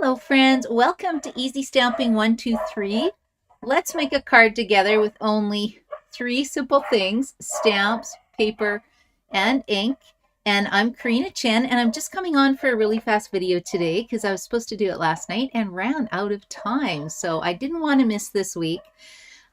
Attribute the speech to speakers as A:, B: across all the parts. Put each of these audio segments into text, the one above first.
A: Hello friends, welcome to Easy Stamping 123. Let's make a card together with only 3 simple things: stamps, paper, and ink. And I'm Karina Chen, and I'm just coming on for a really fast video today because I was supposed to do it last night and ran out of time. So I didn't want to miss this week.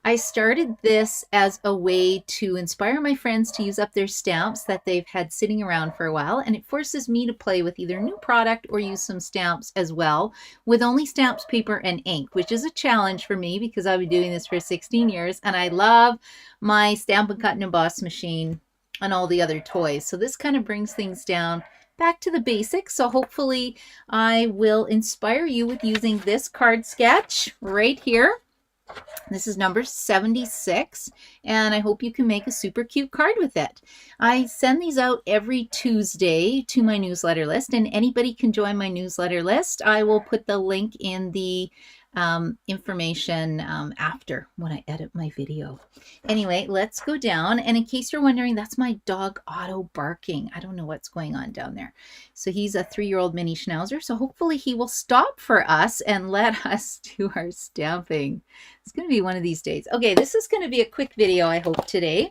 A: I started this as a way to inspire my friends to use up their stamps that they've had sitting around for a while, and it forces me to play with either new product or use some stamps as well with only stamps, paper, and ink, which is a challenge for me because I've been doing this for 16 years and I love my Stamp and Cut and Emboss machine and all the other toys. So this kind of brings things down back to the basics. So hopefully I will inspire you with using this card sketch right here. This is number 76, and I hope you can make a super cute card with it. I send these out every Tuesday to my newsletter list, and anybody can join my newsletter list. I will put the link in the information after when I edit my video. Anyway, let's go down. And in case you're wondering, that's my dog Otto barking. I don't know what's going on down there. So he's a 3-year-old mini schnauzer. So hopefully he will stop for us and let us do our stamping. It's going to be one of these days. Okay, this is going to be a quick video, I hope, today.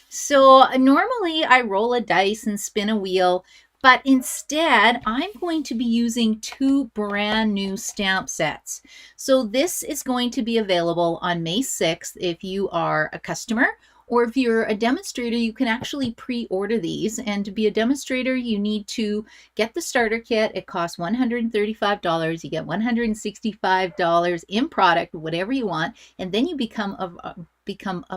A: So normally I roll a dice and spin a wheel, but instead I'm going to be using 2 brand new stamp sets. So this is going to be available on May 6th if you are a customer, or if you're a demonstrator, you can actually pre-order these. And to be a demonstrator, you need to get the starter kit. It costs $135. You get $165 in product, whatever you want, and then you become a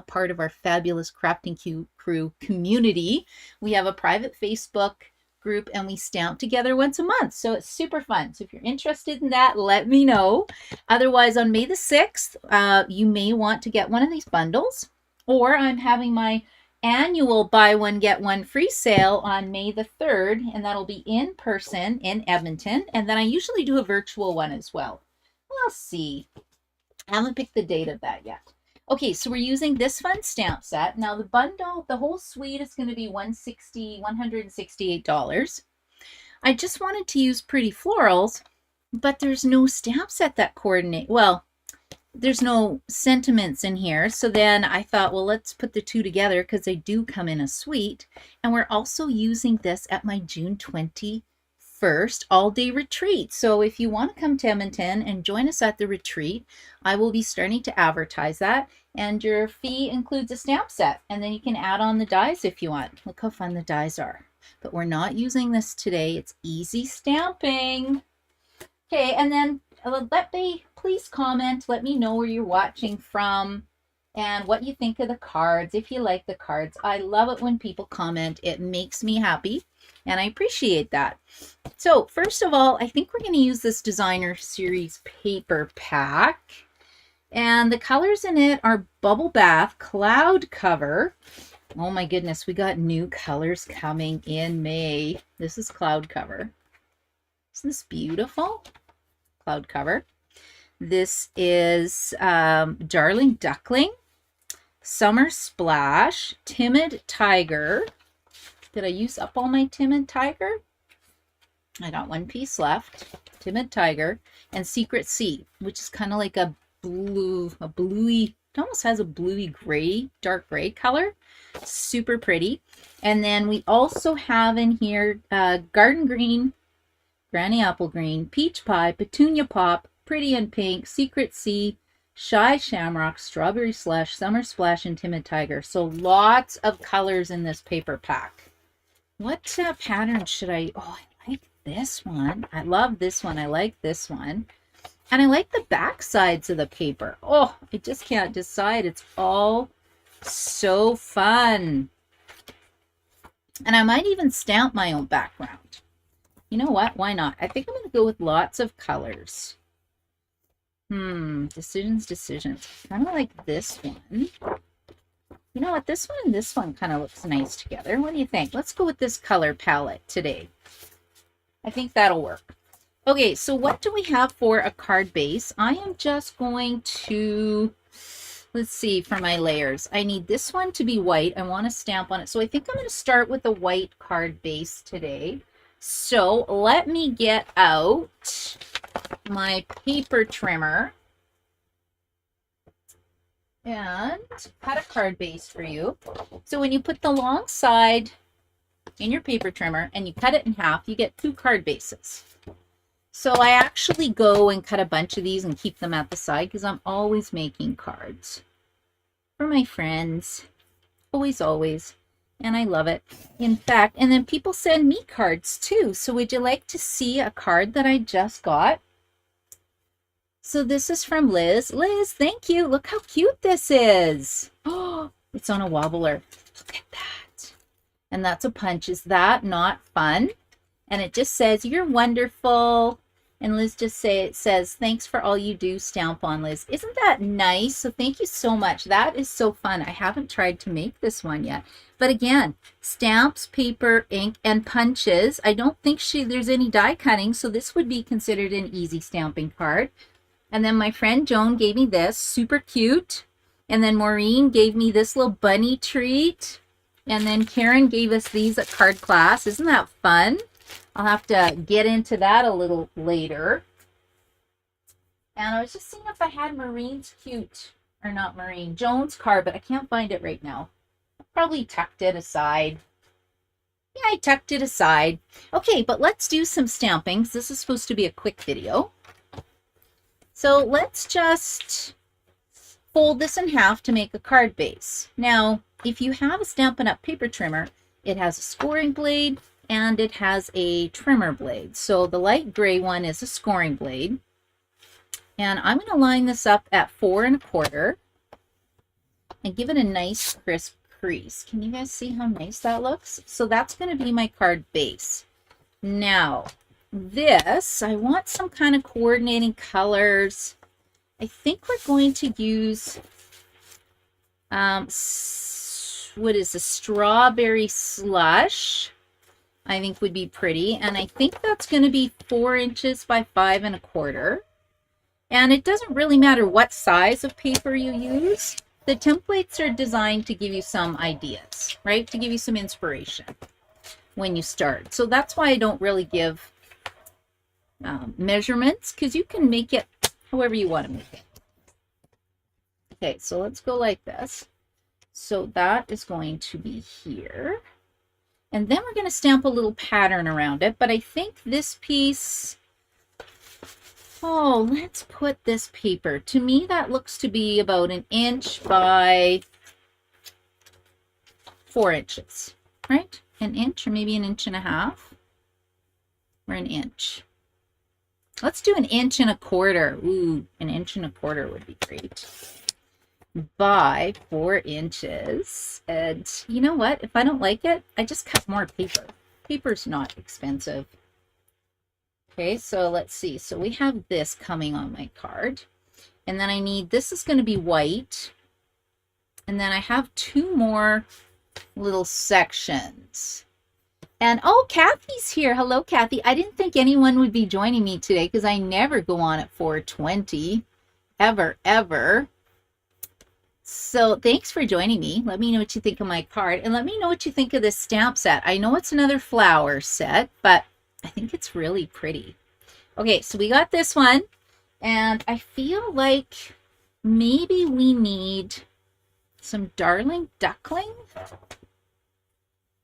A: part of our fabulous Crafting Crew community. We have a private Facebook group and we stamp together once a month, so it's super fun. So if you're interested in that, let me know. Otherwise, on May the 6th, you may want to get one of these bundles, or I'm having my annual buy one get one free sale on May the 3rd, and that'll be in person in Edmonton, and then I usually do a virtual one as well. We'll see. I haven't picked the date of that yet. Okay, so we're using this fun stamp set. Now the bundle, the whole suite is going to be $168. I just wanted to use pretty florals, but there's no stamp set that coordinate. Well, there's no sentiments in here. So then I thought, well, let's put the 2 together because they do come in a suite. And we're also using this at my June 21st all-day retreat. So if you want to come to Edmonton and join us at the retreat, I will be starting to advertise that, and your fee includes a stamp set, and then you can add on the dies if you want. Look how fun the dies are. But we're not using this today. It's easy stamping. Okay, and then please comment. Let me know where you're watching from and what you think of the cards, if you like the cards. I love it when people comment. It makes me happy, and I appreciate that. So first of all, I think we're going to use this Designer Series paper pack. And the colors in it are Bubble Bath, Cloud Cover. Oh my goodness, we got new colors coming in May. This is Cloud Cover. Isn't this beautiful? Cloud Cover. This is Darling Duckling, Summer Splash, Timid Tiger. Did I use up all my Timid Tiger? I got 1 piece left. Timid Tiger and Secret Sea, which is kind of like a bluey, it almost has a bluey gray, dark gray color. Super pretty. And then we also have in here Garden Green, Granny Apple Green, Peach Pie, Petunia Pop, Pretty in Pink, Secret Sea, Shy Shamrock, Strawberry Slush, Summer Splash, and Timid Tiger. So lots of colors in this paper pack. What pattern should I... Oh, I like this one. I love this one. I like this one. And I like the back sides of the paper. Oh, I just can't decide. It's all so fun. And I might even stamp my own background. You know what? Why not? I think I'm going to go with lots of colors. Decisions. Kind of like this one. You know what? This one and this one kind of looks nice together. What do you think? Let's go with this color palette today. I think that'll work. Okay, so what do we have for a card base? I am just going to, let's see, for my layers. I need this one to be white. I want to stamp on it. So I think I'm going to start with a white card base today. So let me get out my paper trimmer and cut a card base for you. So when you put the long side in your paper trimmer and you cut it in half, you get 2 card bases. So I actually go and cut a bunch of these and keep them at the side because I'm always making cards for my friends. Always, always. And I love it. In fact, and then people send me cards too. So would you like to see a card that I just got? So this is from Liz. Liz, thank you. Look how cute this is. Oh, it's on a wobbler. Look at that. And that's a punch. Is that not fun? And it just says, you're wonderful. And Liz just says, thanks for all you do, Stamp On, Liz. Isn't that nice? So thank you so much. That is so fun. I haven't tried to make this one yet. But again, stamps, paper, ink, and punches. I don't think there's any die cutting, so this would be considered an easy stamping card. And then my friend Joan gave me this, super cute. And then Maureen gave me this little bunny treat. And then Karen gave us these at card class. Isn't that fun? I'll have to get into that a little later. And I was just seeing if I had Maureen's cute, or not Maureen, Joan's card, but I can't find it right now. I probably tucked it aside. Yeah, I tucked it aside. Okay, but let's do some stampings. This is supposed to be a quick video. So let's just fold this in half to make a card base. Now, if you have a Stampin' Up! Paper trimmer, it has a scoring blade and it has a trimmer blade. So the light gray one is a scoring blade. And I'm going to line this up at 4 1/4 and give it a nice crisp crease. Can you guys see how nice that looks? So that's going to be my card base. Now, this, I want some kind of coordinating colors. I think we're going to use, what is a strawberry slush, I think would be pretty. And I think that's going to be 4 inches by 5 1/4. And it doesn't really matter what size of paper you use. The templates are designed to give you some ideas, right? To give you some inspiration when you start. So that's why I don't really give measurements, because you can make it however you want to make it. Okay, so let's go like this. So that is going to be here. And then we're going to stamp a little pattern around it. But I think this piece, oh, let's put this paper. To me, that looks to be about 1 inch by 4 inches, right? 1 inch or maybe 1.5 inches or 1 inch. Let's do 1 1/4 inches. Ooh, 1 1/4 inches would be great. By 4 inches. And you know what? If I don't like it, I just cut more paper. Paper's not expensive. Okay, so let's see. So we have this coming on my card. And then I need, this is going to be white. And then I have 2 more little sections. And oh, Kathy's here. Hello, Kathy. I didn't think anyone would be joining me today because I never go on at 4:20. Ever, ever. So thanks for joining me. Let me know what you think of my card. And let me know what you think of this stamp set. I know it's another flower set, but I think it's really pretty. Okay, so we got this one. And I feel like maybe we need some Darling Duckling.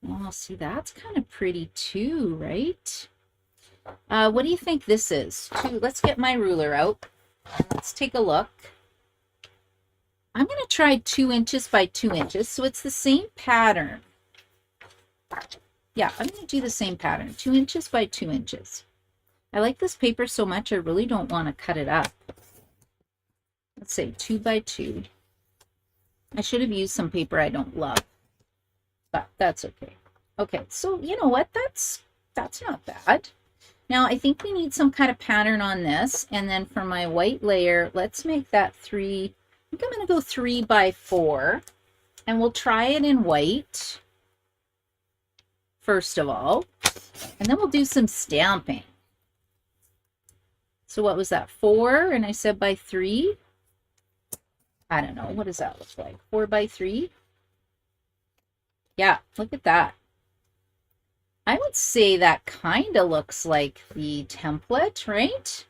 A: Oh, see, that's kind of pretty too, right? What do you think this is? Let's get my ruler out. Let's take a look. I'm going to try 2 inches by 2 inches. So it's the same pattern. Yeah, I'm going to do the same pattern. 2 inches by 2 inches. I like this paper so much, I really don't want to cut it up. Let's say 2 by 2. I should have used some paper I don't love, but that's okay. Okay, so you know what? That's not bad. Now I think we need some kind of pattern on this, and then for my white layer, let's make that 3. I think I'm going to go 3 by 4, and we'll try it in white first of all, and then we'll do some stamping. So what was that, 4? And I said by 3. I don't know. What does that look like? 4 by 3? Yeah, look at that. I would say that kind of looks like the template, right?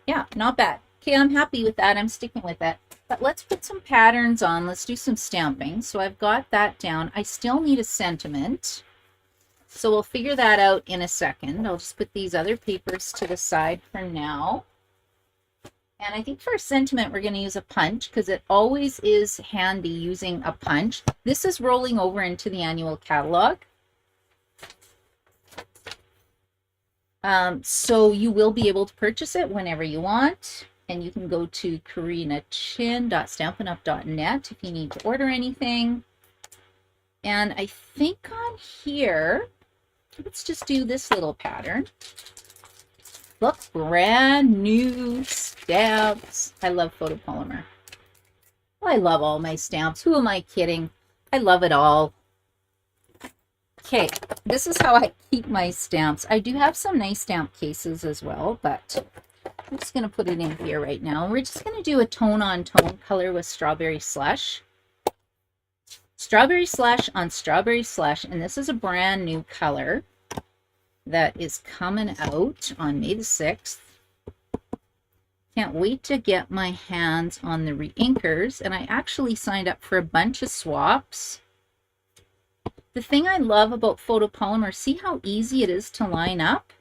A: Yeah, not bad. Okay, I'm happy with that. I'm sticking with it. But let's put some patterns on. Let's do some stamping. So I've got that down. I still need a sentiment. So we'll figure that out in a second. I'll just put these other papers to the side for now. And I think for a sentiment, we're going to use a punch because it always is handy using a punch. This is rolling over into the annual catalog. So you will be able to purchase it whenever you want. And you can go to karinachin.stampinup.net if you need to order anything. And I think on here, let's just do this little pattern. Look, brand new stamps. I love photopolymer. I love all my stamps. Who am I kidding? I love it all. Okay, this is how I keep my stamps. I do have some nice stamp cases as well, but I'm just going to put it in here right now. We're just going to do a tone-on-tone color with Strawberry Slush. Strawberry Slush on Strawberry Slush, and this is a brand new color that is coming out on May the 6th. Can't wait to get my hands on the reinkers, and I actually signed up for a bunch of swaps. The thing I love about photopolymer, see how easy it is to line up?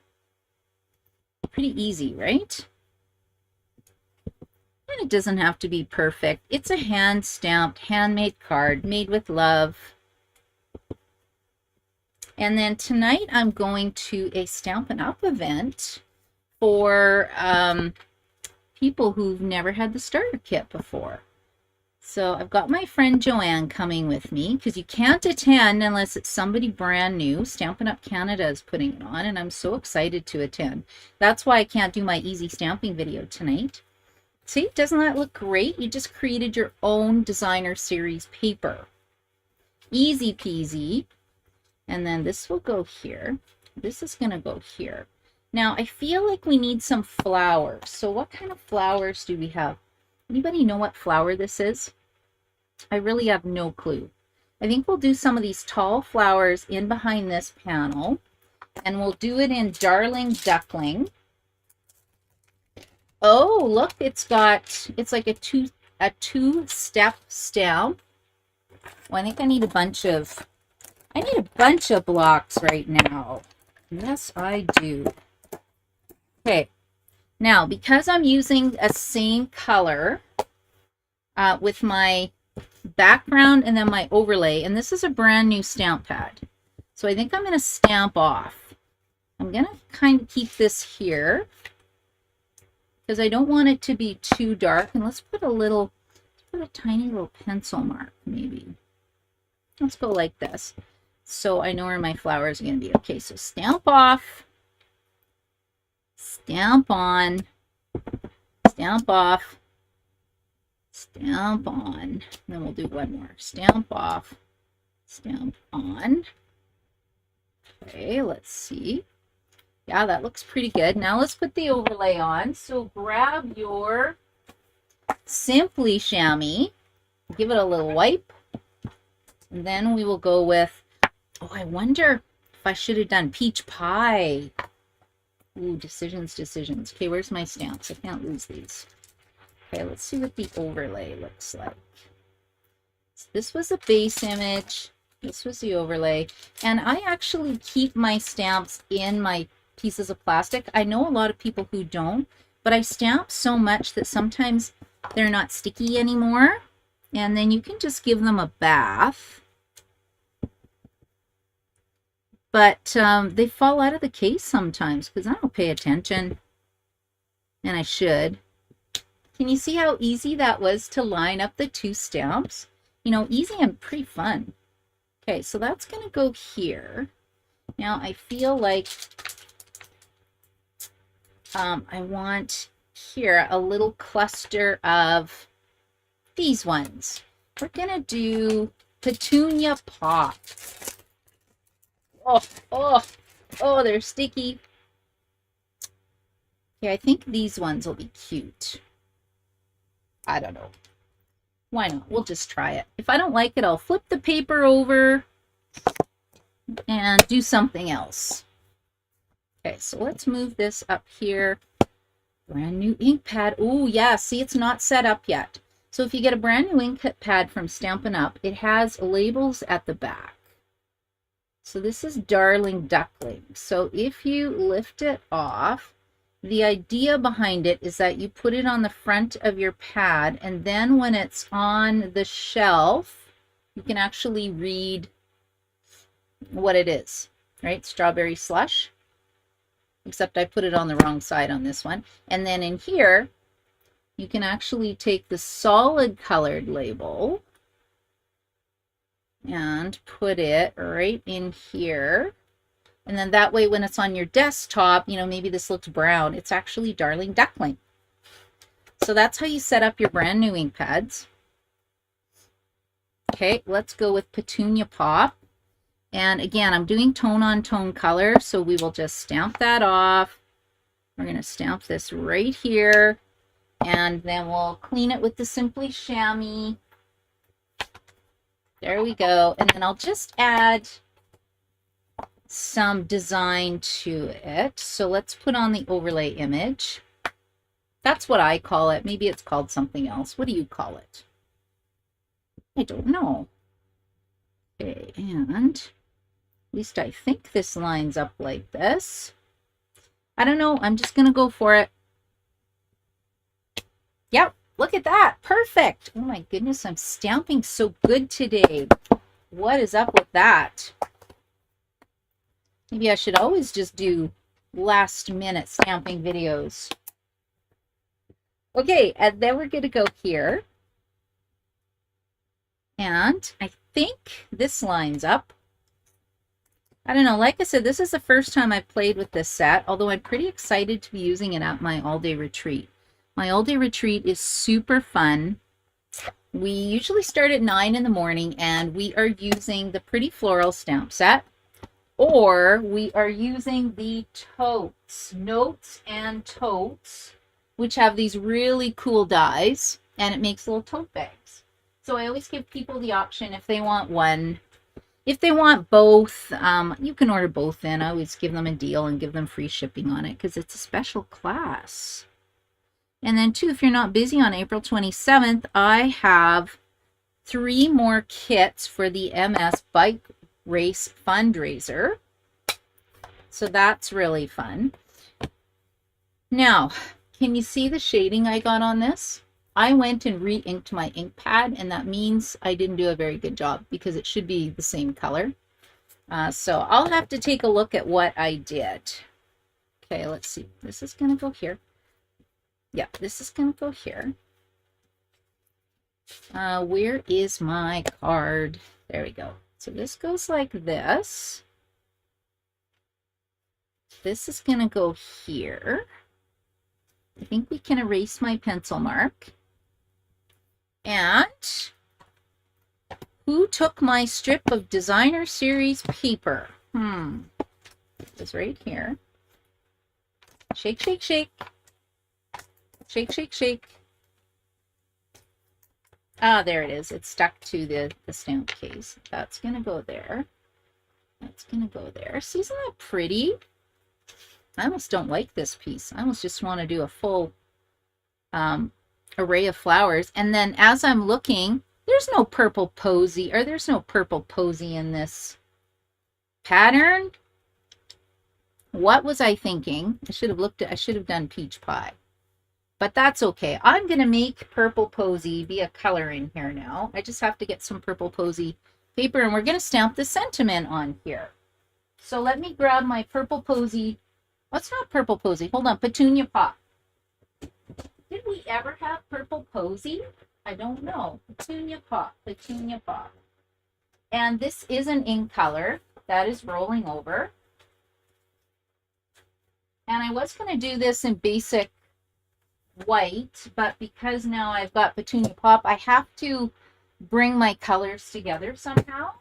A: Pretty easy, right? And it doesn't have to be perfect. It's a hand-stamped, handmade card made with love. And then tonight I'm going to a Stampin' Up! Event for people who've never had the starter kit before. So I've got my friend Joanne coming with me because you can't attend unless it's somebody brand new. Stampin' Up! Canada is putting it on, and I'm so excited to attend. That's why I can't do my easy stamping video tonight. See, doesn't that look great? You just created your own designer series paper. Easy peasy. And then this will go here. This is going to go here. Now, I feel like we need some flowers. So what kind of flowers do we have? Anybody know what flower this is? I really have no clue. I think we'll do some of these tall flowers in behind this panel. And we'll do it in Darling Duckling. Oh, look, it's like a two-step stamp. Well, I think I need a bunch of blocks right now. Yes, I do. Okay. Now, because I'm using a same color with my background and then my overlay, and this is a brand new stamp pad. So I think I'm going to stamp off. I'm going to kind of keep this here because I don't want it to be too dark. And let's put a tiny little pencil mark maybe. Let's go like this. So I know where my flowers are going to be. Okay, so stamp off, stamp on, stamp off, stamp on. Then we'll do one more. Stamp off, stamp on. Okay, let's see. Yeah, that looks pretty good. Now let's put the overlay on. So grab your Simply Chamois, give it a little wipe, and then we will go with, oh, I wonder if I should have done peach pie. Ooh, decisions. Okay, where's my stamps? I can't lose these. Okay, let's see what the overlay looks like. So this was a base image. This was the overlay. And I actually keep my stamps in my pieces of plastic. I know a lot of people who don't, but I stamp so much that sometimes they're not sticky anymore. And then you can just give them a bath. But they fall out of the case sometimes because I don't pay attention. And I should. Can you see how easy that was to line up the two stamps? You know, easy and pretty fun. Okay, so that's going to go here. Now I feel like I want here a little cluster of these ones. We're going to do Petunia Pop. Oh, they're sticky. Okay, I think these ones will be cute. I don't know. Why not? We'll just try it. If I don't like it, I'll flip the paper over and do something else. Okay, so let's move this up here. Brand new ink pad. Oh, yeah. See, it's not set up yet. So if you get a brand new ink pad from Stampin' Up, it has labels at the back. So this is Darling Duckling. So if you lift it off, the idea behind it is that you put it on the front of your pad, and then when it's on the shelf, you can actually read what it is, right? Strawberry slush, except I put it on the wrong side on this one. And then in here, you can actually take the solid colored label and put it right in here. And then that way, when it's on your desktop, you know, maybe this looks brown. It's actually Darling Duckling. So that's how you set up your brand new ink pads. Okay, let's go with Petunia Pop. And again, I'm doing tone on tone color, so we will just stamp that off. We're going to stamp this right here, and then we'll clean it with the Simply Chamois. There we go. And then I'll just add some design to it. So let's put on the overlay image. That's what I call it. Maybe it's called something else. What do you call it? I don't know. Okay, and at least I think this lines up like this. I don't know. I'm just going to go for it. Yep, look at that. Perfect. Oh my goodness, I'm stamping so good today. What is up with that? Maybe I should always just do last minute stamping videos. Okay, and then we're going to go here. And I think this lines up. I don't know, like I said, this is the first time I've played with this set, although I'm pretty excited to be using it at my all-day retreat. My all-day retreat is super fun. We usually start at 9 in the morning, and we are using the Pretty Floral stamp set, or we are using the totes, notes and totes, which have these really cool dies, and it makes little tote bags. So I always give people the option if they want one. If they want both, you can order both in. I always give them a deal and give them free shipping on it because it's a special class. And then too, if you're not busy on April 27th, I have 3 more kits for the MS Bike Race fundraiser. So that's really fun. Now, can you see the shading I got on this? I went and re-inked my ink pad, and that means I didn't do a very good job because it should be the same color. So I'll have to take a look at what I did. Okay, let's see. This is going to go here. Yeah, this is going to go here. Where is my card? There we go. So this goes like this. This is going to go here. I think we can erase my pencil mark. And who took my strip of designer series paper? It's right here. Shake, shake, shake. Shake, shake, shake. Ah, there it is. It's stuck to the stamp case. That's going to go there. That's going to go there. See, isn't that pretty? I almost don't like this piece. I almost just want to do a full array of flowers. And then as I'm looking, there's no purple posy, or there's no purple posy in this pattern. What was I thinking? I should have done peach pie. But that's okay. I'm going to make purple posy be a color in here now. I just have to get some purple posy paper, and we're going to stamp the sentiment on here. So let me grab my purple posy. What's not purple posy? Hold on. Petunia Pop. Did we ever have purple posy? I don't know. Petunia Pop. Petunia Pop. And this is an ink color that is rolling over. And I was going to do this in basic white, but because now I've got Petunia Pop, I have to bring my colors together somehow.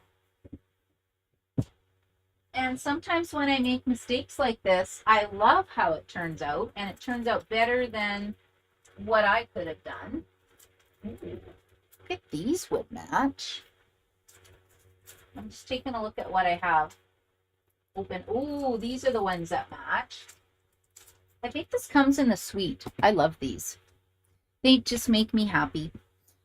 A: And sometimes when I make mistakes like this, I love how it turns out, and it turns out better than what I could have done. Look at these would match. I'm just taking a look at what I have open. Oh, these are the ones that match. I think this comes in a suite. I love these. They just make me happy.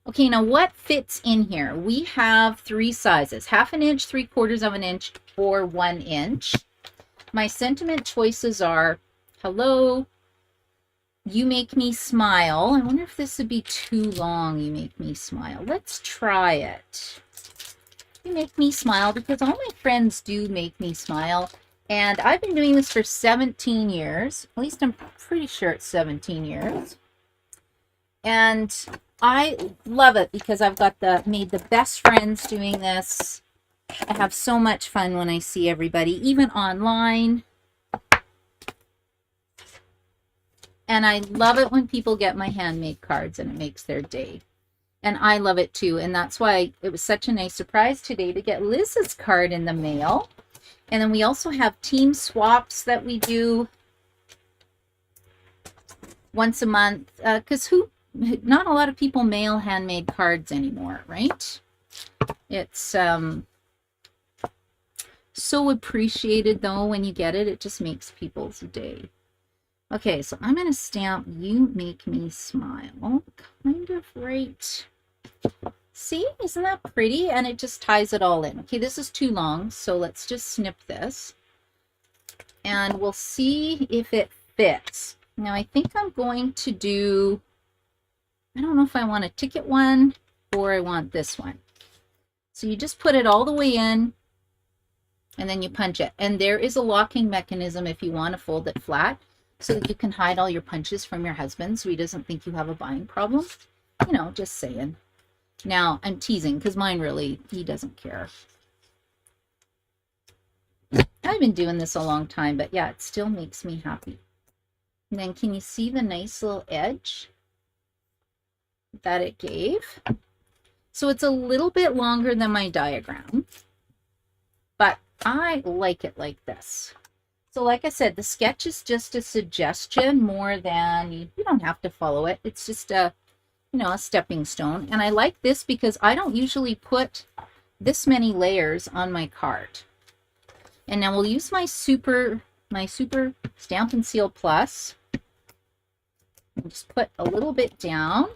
A: Okay, now what fits in here? We have 3 sizes, 1/2 inch, 3/4 of an inch, or 1 inch. My sentiment choices are, hello, you make me smile. I wonder if this would be too long, you make me smile. Let's try it. You make me smile, because all my friends do make me smile. And I've been doing this for 17 years. At least I'm pretty sure it's 17 years. And I love it because I've got made the best friends doing this. I have so much fun when I see everybody, even online. And I love it when people get my handmade cards and it makes their day. And I love it too. And that's why it was such a nice surprise today to get Liz's card in the mail. And then we also have team swaps that we do once a month. Because not a lot of people mail handmade cards anymore, right? It's so appreciated though when you get it. It just makes people's day. Okay, so I'm going to stamp You Make Me Smile kind of right. See, isn't that pretty? And it just ties it all in. Okay, this is too long, so let's just snip this. And we'll see if it fits. Now, I think I'm going to do, I don't know if I want a ticket one or I want this one. So you just put it all the way in and then you punch it. And there is a locking mechanism if you want to fold it flat, so that you can hide all your punches from your husband so he doesn't think you have a buying problem. You know, just saying. Now, I'm teasing because mine really, he doesn't care. I've been doing this a long time, but yeah, it still makes me happy. And then can you see the nice little edge that it gave? So it's a little bit longer than my diagram, but I like it like this. So like I said, the sketch is just a suggestion more than, you don't have to follow it. It's just a, you know, a stepping stone. And I like this because I don't usually put this many layers on my card. And now we'll use my Super Stamp and Seal Plus. And just put a little bit down.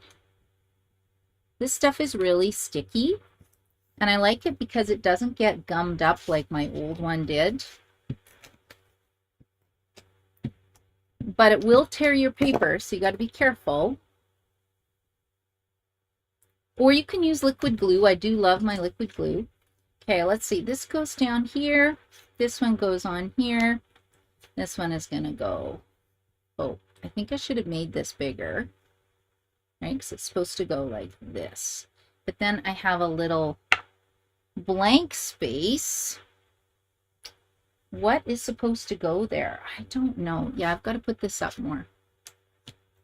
A: This stuff is really sticky. And I like it because it doesn't get gummed up like my old one did. But it will tear your paper, so you got to be careful. Or you can use liquid glue. I do love my liquid glue. Okay, let's see. This goes down here. This one goes on here. This one is going to go, oh, I think I should have made this bigger, right? Because it's supposed to go like this. But then I have a little blank space. What is supposed to go there? I don't know. Yeah, I've got to put this up more.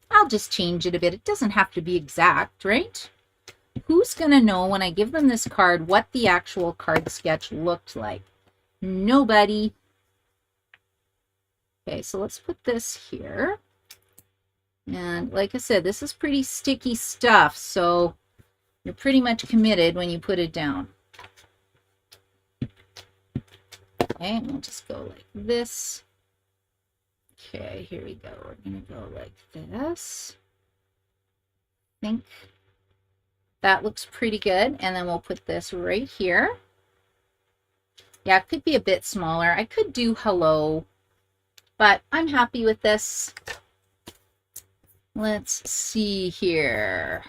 A: I'll just change it a bit. It doesn't have to be exact, right? Who's going to know when I give them this card what the actual card sketch looked like? Nobody. Okay, so let's put this here. And like I said, this is pretty sticky stuff, so you're pretty much committed when you put it down. Okay, and we'll just go like this. Okay, here we go. We're going to go like this. I think that looks pretty good. And then we'll put this right here. Yeah, it could be a bit smaller. I could do hello, but I'm happy with this. Let's see here.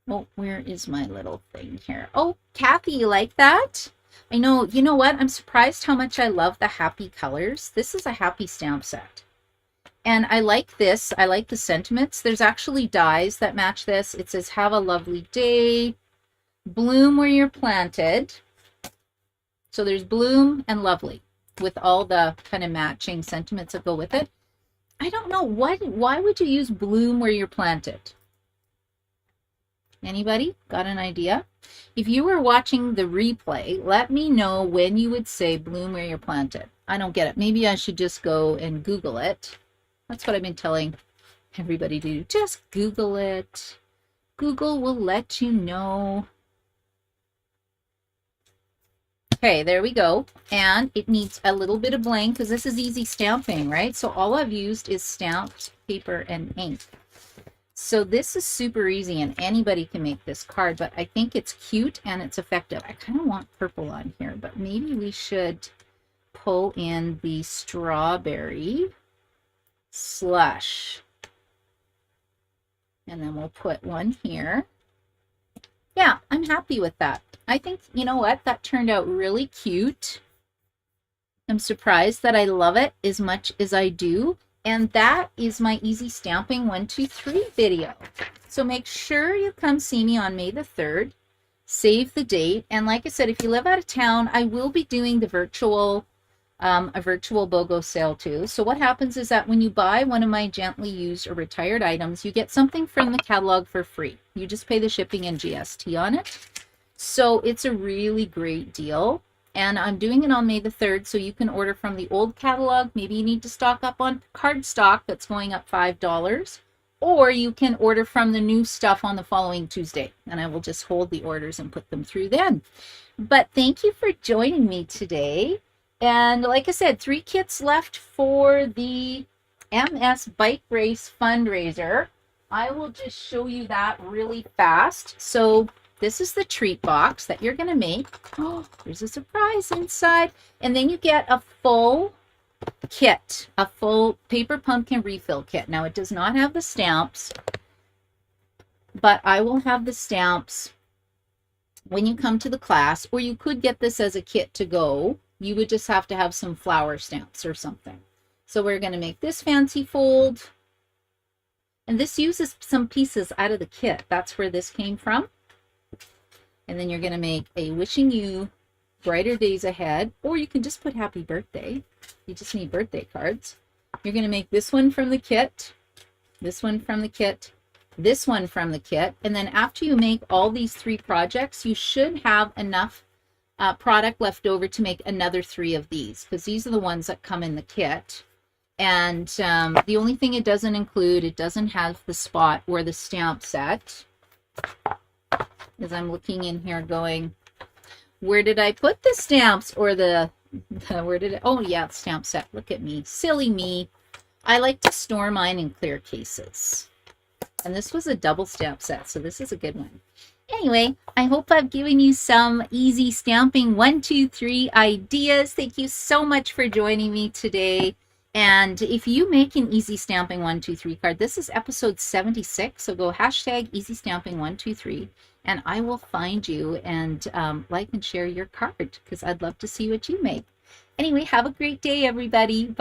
A: Oh, where is my little thing here? Oh, Kathy, you like that? I know, you know what? I'm surprised how much I love the happy colors. This is a happy stamp set. And I like this. I like the sentiments. There's actually dies that match this. It says, have a lovely day. Bloom where you're planted. So there's bloom and lovely with all the kind of matching sentiments that go with it. I don't know. Why would you use bloom where you're planted? Anybody got an idea? If you were watching the replay, let me know when you would say bloom where you're planted. I don't get it. Maybe I should just go and Google it. That's what I've been telling everybody to do. Just Google it. Google will let you know. Okay, there we go. And it needs a little bit of blank because this is easy stamping, right? So all I've used is stamped paper and ink. So this is super easy and anybody can make this card, but I think it's cute and it's effective. I kind of want purple on here, but maybe we should pull in the strawberry slush. And then we'll put one here. Yeah, I'm happy with that. I think, you know what, that turned out really cute. I'm surprised that I love it as much as I do. And that is my easy stamping 1, 2, 3 video. So make sure you come see me on May the 3rd. Save the date. And like I said, if you live out of town, I will be doing the virtual a virtual BOGO sale too. So what happens is that when you buy one of my gently used or retired items, you get something from the catalog for free. You just pay the shipping and GST on it. So it's a really great deal. And I'm doing it on May the 3rd, so you can order from the old catalog. Maybe you need to stock up on card stock that's going up $5. Or you can order from the new stuff on the following Tuesday. And I will just hold the orders and put them through then. But thank you for joining me today. And like I said, 3 kits left for the MS Bike Race fundraiser. I will just show you that really fast. So this is the treat box that you're going to make. Oh, there's a surprise inside. And then you get a full kit, a full paper pumpkin refill kit. Now it does not have the stamps, but I will have the stamps when you come to the class, or you could get this as a kit to go. You would just have to have some flower stamps or something. So we're going to make this fancy fold. And this uses some pieces out of the kit. That's where this came from. And then you're going to make a wishing you brighter days ahead, or you can just put happy birthday. You just need birthday cards. You're going to make this one from the kit, this one from the kit, this one from the kit. And then after you make all these 3 projects, you should have enough product left over to make another 3 of these, because these are the ones that come in the kit. And the only thing it doesn't include, it doesn't have the spot or the stamp set. As I'm looking in here going, where did I put the stamps, or where did it, oh yeah, stamp set. Look at me, silly me. I like to store mine in clear cases. And this was a double stamp set, so this is a good one. Anyway, I hope I've given you some easy stamping 1, 2, 3 ideas. Thank you so much for joining me today. And if you make an easy stamping 1, 2, 3 card, this is episode 76. So go hashtag easy stamping 1, 2, 3, and I will find you and like and share your card, because I'd love to see what you make. Anyway, have a great day, everybody. Bye.